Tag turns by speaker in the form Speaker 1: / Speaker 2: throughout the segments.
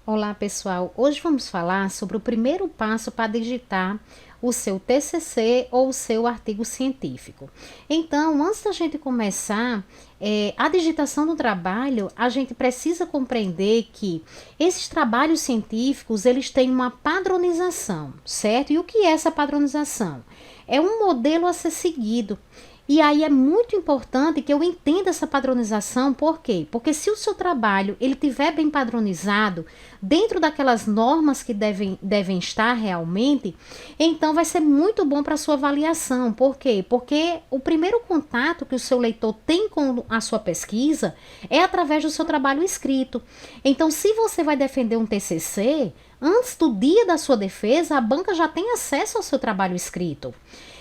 Speaker 1: Olá, pessoal. Hoje vamos falar sobre o primeiro passo para digitar o seu TCC ou o seu artigo científico. Então, antes da gente começar a digitação do trabalho, a gente precisa compreender que esses trabalhos científicos, eles têm uma padronização, certo? E o que é essa padronização? É um modelo a ser seguido. E aí é muito importante que eu entenda essa padronização, por quê? Porque se o seu trabalho ele tiver bem padronizado, dentro daquelas normas que devem estar realmente, então vai ser muito bom para a sua avaliação. Por quê? Porque o primeiro contato que o seu leitor tem com a sua pesquisa é através do seu trabalho escrito. Então, se você vai defender um TCC, antes do dia da sua defesa, a banca já tem acesso ao seu trabalho escrito.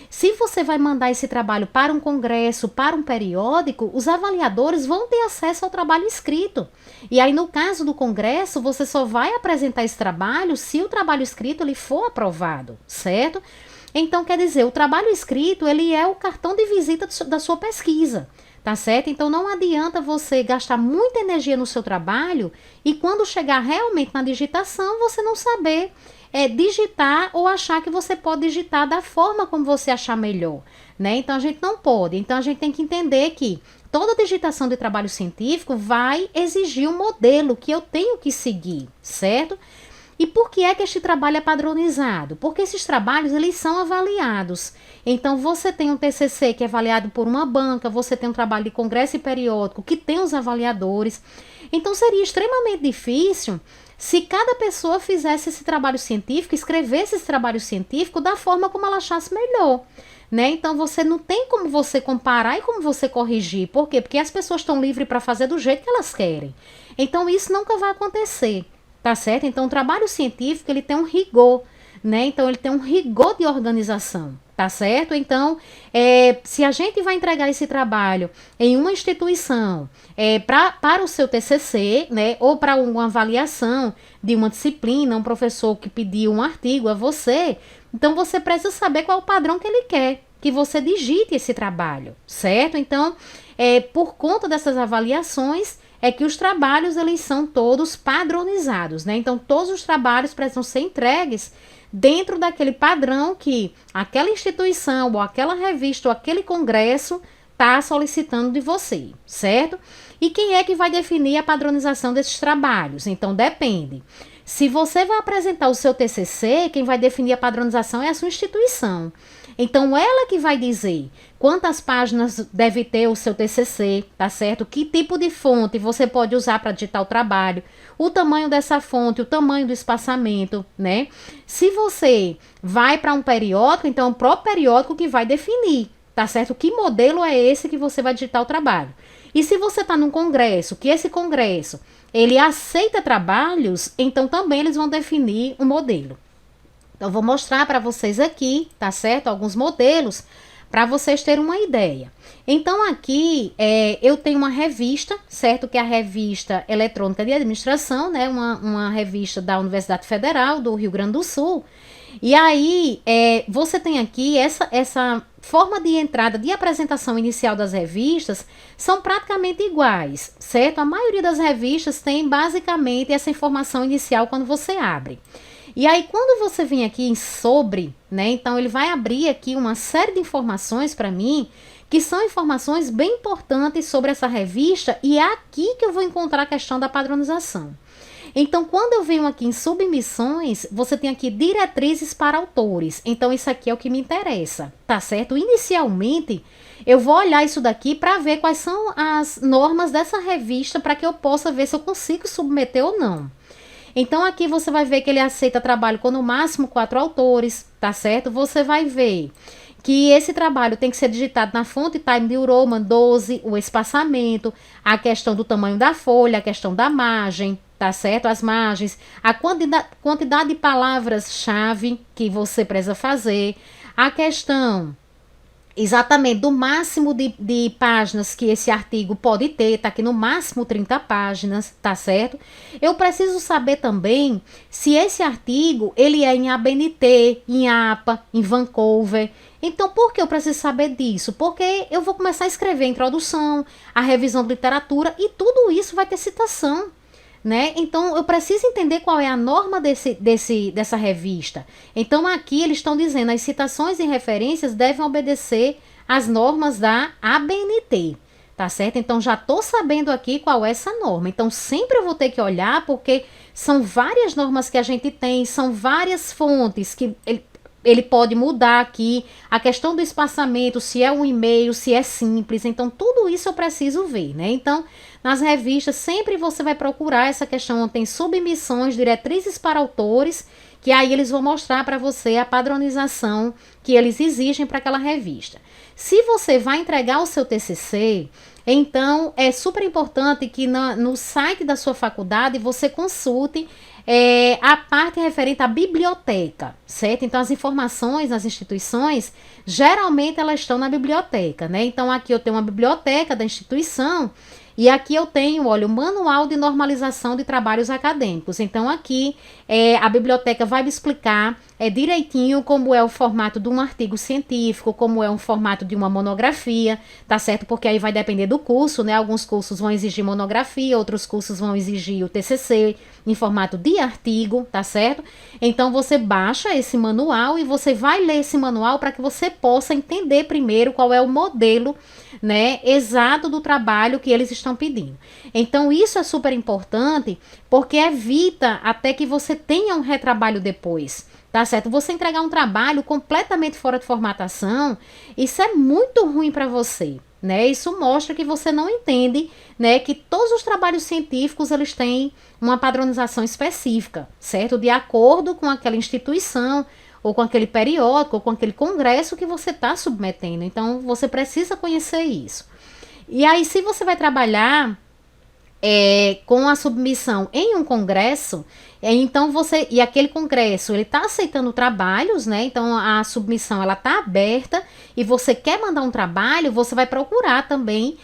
Speaker 1: Se você vai mandar esse trabalho para um congresso, para um periódico, os avaliadores vão ter acesso ao trabalho escrito. E aí, no caso do congresso, você só vai apresentar esse trabalho se o trabalho escrito ele for aprovado, certo? Então, quer dizer, o trabalho escrito ele é o cartão de visita da sua pesquisa. Tá certo? Então não adianta você gastar muita energia no seu trabalho e quando chegar realmente na digitação, você não saber digitar ou achar que você pode digitar da forma como você achar melhor, né? Então a gente não pode. Então a gente tem que entender que toda digitação de trabalho científico vai exigir um modelo que eu tenho que seguir, certo? E por que é que este trabalho é padronizado? Porque esses trabalhos eles são avaliados. Então você tem um TCC que é avaliado por uma banca, você tem um trabalho de congresso e periódico que tem os avaliadores. Então seria extremamente difícil se cada pessoa fizesse esse trabalho científico, escrevesse esse trabalho científico da forma como ela achasse melhor. Né? Então você não tem como você comparar e como você corrigir. Por quê? Porque as pessoas estão livres para fazer do jeito que elas querem. Então isso nunca vai acontecer. Tá certo? Então, o trabalho científico, ele tem um rigor, né? Então, ele tem um rigor de organização, tá certo? Então, se a gente vai entregar esse trabalho em uma instituição para o seu TCC, né? Ou para uma avaliação de uma disciplina, um professor que pediu um artigo a você, então, você precisa saber qual é o padrão que ele quer que você digite esse trabalho, certo? Então, por conta dessas avaliações, é que os trabalhos eles são todos padronizados, né? Então todos os trabalhos precisam ser entregues dentro daquele padrão que aquela instituição ou aquela revista ou aquele congresso está solicitando de você, certo? E quem é que vai definir a padronização desses trabalhos? Então depende. Se você vai apresentar o seu TCC, quem vai definir a padronização é a sua instituição. Então, ela que vai dizer quantas páginas deve ter o seu TCC, tá certo? Que tipo de fonte você pode usar para digitar o trabalho, o tamanho dessa fonte, o tamanho do espaçamento, né? Se você vai para um periódico, então é o próprio periódico que vai definir, tá certo? Que modelo é esse que você vai digitar o trabalho. E se você está num congresso, que esse congresso, ele aceita trabalhos, então também eles vão definir um modelo. Então, vou mostrar para vocês aqui, tá certo? Alguns modelos para vocês terem uma ideia. Então, aqui eu tenho uma revista, certo? Que é a Revista Eletrônica de Administração, né? Uma revista da Universidade Federal do Rio Grande do Sul. E aí, você tem aqui essa forma de entrada, de apresentação inicial das revistas, são praticamente iguais, certo? A maioria das revistas tem basicamente essa informação inicial quando você abre. E aí, quando você vem aqui em sobre, né? Então, ele vai abrir aqui uma série de informações para mim, que são informações bem importantes sobre essa revista, e é aqui que eu vou encontrar a questão da padronização. Então, quando eu venho aqui em submissões, você tem aqui diretrizes para autores. Então, isso aqui é o que me interessa, tá certo? Inicialmente, eu vou olhar isso daqui para ver quais são as normas dessa revista para que eu possa ver se eu consigo submeter ou não. Então, aqui você vai ver que ele aceita trabalho com no máximo 4 autores, tá certo? Você vai ver que esse trabalho tem que ser digitado na fonte Time New Roman 12, o espaçamento, a questão do tamanho da folha, a questão da margem, tá certo? As margens, a quantidade de palavras-chave que você precisa fazer, a questão exatamente do máximo de páginas que esse artigo pode ter, tá aqui no máximo 30 páginas, tá certo? Eu preciso saber também se esse artigo, ele é em ABNT, em APA, em Vancouver. Então, por que eu preciso saber disso? Porque eu vou começar a escrever a introdução, a revisão de literatura e tudo isso vai ter citação. né? Então eu preciso entender qual é a norma dessa revista. Então aqui eles estão dizendo as citações e referências devem obedecer às normas da ABNT, tá certo? Então já tô sabendo aqui qual é essa norma. Então sempre eu vou ter que olhar porque são várias normas que a gente tem, são várias fontes que ele pode mudar aqui, a questão do espaçamento, se é um e-mail, se é simples, então tudo isso eu preciso ver, né? Então, nas revistas, sempre você vai procurar essa questão onde tem submissões, diretrizes para autores, que aí eles vão mostrar para você a padronização que eles exigem para aquela revista. Se você vai entregar o seu TCC, então é super importante que no site da sua faculdade você consulte a parte referente à biblioteca, certo? Então as informações nas instituições, geralmente elas estão na biblioteca, né? Então aqui eu tenho uma biblioteca da instituição e aqui eu tenho, olha, o Manual de Normalização de Trabalhos Acadêmicos. Então aqui a biblioteca vai me explicar direitinho como é o formato de um artigo científico, como é o formato de uma monografia, tá certo? Porque aí vai depender do curso, né? Alguns cursos vão exigir monografia, outros cursos vão exigir o TCC em formato de artigo, tá certo? Então você baixa esse manual e você vai ler esse manual para que você possa entender primeiro qual é o modelo, né, exato do trabalho que eles estão pedindo. Então isso é super importante porque evita até que você tenha um retrabalho depois. Tá certo? Você entregar um trabalho completamente fora de formatação, isso é muito ruim para você, né? Isso mostra que você não entende, né, que todos os trabalhos científicos eles têm uma padronização específica, certo? De acordo com aquela instituição, ou com aquele periódico, ou com aquele congresso que você está submetendo. Então, você precisa conhecer isso. E aí, se você vai trabalhar com a submissão em um congresso, então você, e aquele congresso, ele está aceitando trabalhos, né? Então a submissão ela está aberta e você quer mandar um trabalho, você vai procurar também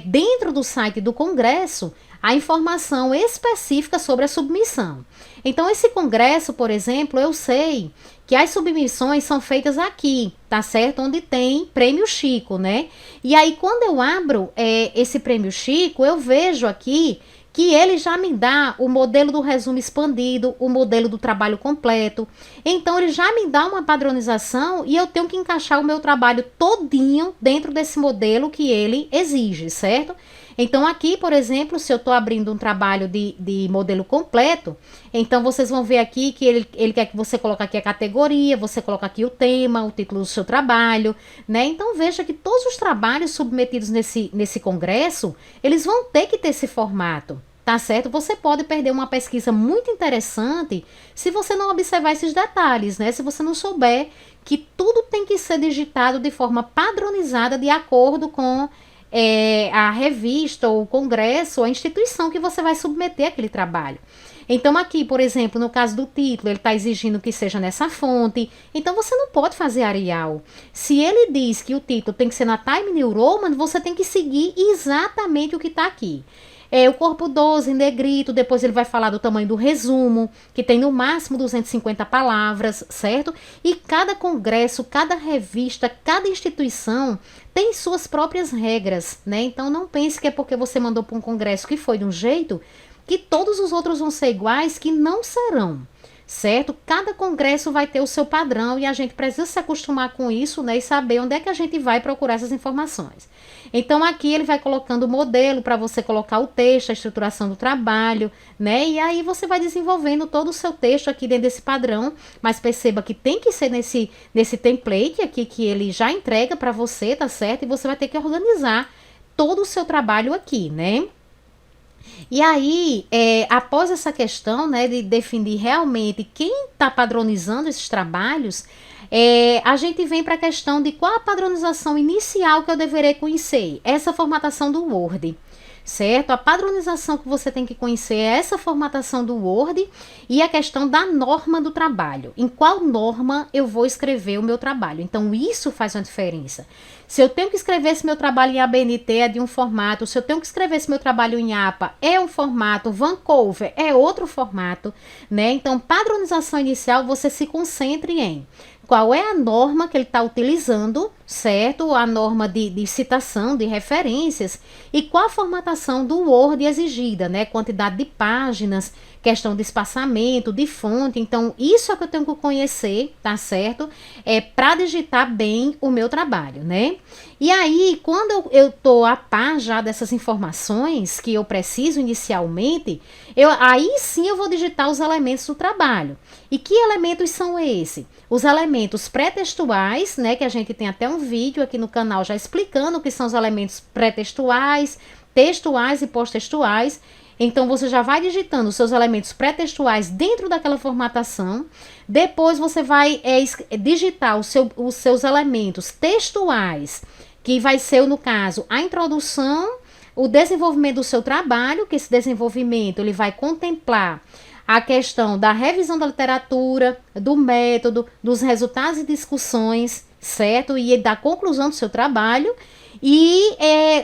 Speaker 1: dentro do site do congresso a informação específica sobre a submissão. Então esse congresso, por exemplo, eu sei que as submissões são feitas aqui, tá certo? Onde tem Prêmio Chico, né? E aí quando eu abro esse Prêmio Chico, eu vejo aqui que ele já me dá o modelo do resumo expandido, o modelo do trabalho completo. Então, ele já me dá uma padronização e eu tenho que encaixar o meu trabalho todinho dentro desse modelo que ele exige, certo? Então, aqui, por exemplo, se eu estou abrindo um trabalho de modelo completo, então vocês vão ver aqui que ele quer que você coloque aqui a categoria, você coloca aqui o tema, o título do seu trabalho, né? Então, veja que todos os trabalhos submetidos nesse congresso, eles vão ter que ter esse formato. Tá certo? Você pode perder uma pesquisa muito interessante se você não observar esses detalhes, né? Se você não souber que tudo tem que ser digitado de forma padronizada de acordo com a revista, ou o congresso, ou a instituição que você vai submeter aquele trabalho. Então aqui, por exemplo, no caso do título, ele está exigindo que seja nessa fonte. Então você não pode fazer Arial. Se ele diz que o título tem que ser na Time New Roman, você tem que seguir exatamente o que está aqui. O corpo 12 em negrito, depois ele vai falar do tamanho do resumo, que tem no máximo 250 palavras, certo? E cada congresso, cada revista, cada instituição tem suas próprias regras, né? Então não pense que é porque você mandou para um congresso que foi de um jeito, que todos os outros vão ser iguais, que não serão. Certo? Cada congresso vai ter o seu padrão e a gente precisa se acostumar com isso, né? E saber onde é que a gente vai procurar essas informações. Então aqui ele vai colocando o modelo para você colocar o texto, a estruturação do trabalho, né? E aí você vai desenvolvendo todo o seu texto aqui dentro desse padrão, mas perceba que tem que ser nesse template aqui que ele já entrega para você, tá certo? E você vai ter que organizar todo o seu trabalho aqui, né? E aí, após essa questão, né, de definir realmente quem está padronizando esses trabalhos, a gente vem para a questão de qual a padronização inicial que eu deverei conhecer. Essa formatação do Word, certo? A padronização que você tem que conhecer é essa formatação do Word e a questão da norma do trabalho. Em qual norma eu vou escrever o meu trabalho? Então, isso faz uma diferença. Se eu tenho que escrever esse meu trabalho em ABNT, é de um formato. Se eu tenho que escrever esse meu trabalho em APA, é um formato. Vancouver é outro formato, né? Então, padronização inicial, você se concentre em qual é a norma que ele está utilizando, certo? A norma de citação, de referências, e qual a formatação do Word exigida, né? Quantidade de páginas, questão de espaçamento, de fonte. Então, isso é que eu tenho que conhecer, tá certo? Para digitar bem o meu trabalho, né? E aí, quando eu tô a par já dessas informações que eu preciso inicialmente, aí sim eu vou digitar os elementos do trabalho. E que elementos são esses? Os elementos pré-textuais, né, que a gente tem até um vídeo aqui no canal já explicando o que são os elementos pré-textuais, textuais e pós-textuais. Então, você já vai digitando os seus elementos pré-textuais dentro daquela formatação. Depois, você vai digitar os seus elementos textuais, que vai ser, no caso, a introdução, o desenvolvimento do seu trabalho, que esse desenvolvimento ele vai contemplar a questão da revisão da literatura, do método, dos resultados e discussões, certo? E da conclusão do seu trabalho. E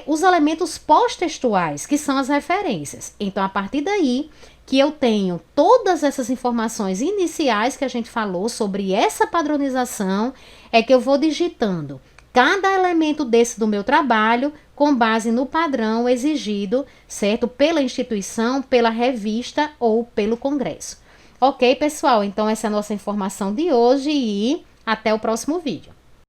Speaker 1: os elementos pós-textuais, que são as referências. Então, a partir daí que eu tenho todas essas informações iniciais que a gente falou sobre essa padronização, é que eu vou digitando cada elemento desse do meu trabalho com base no padrão exigido, certo? Pela instituição, pela revista ou pelo congresso. Ok, pessoal? Então, essa é a nossa informação de hoje e até o próximo vídeo.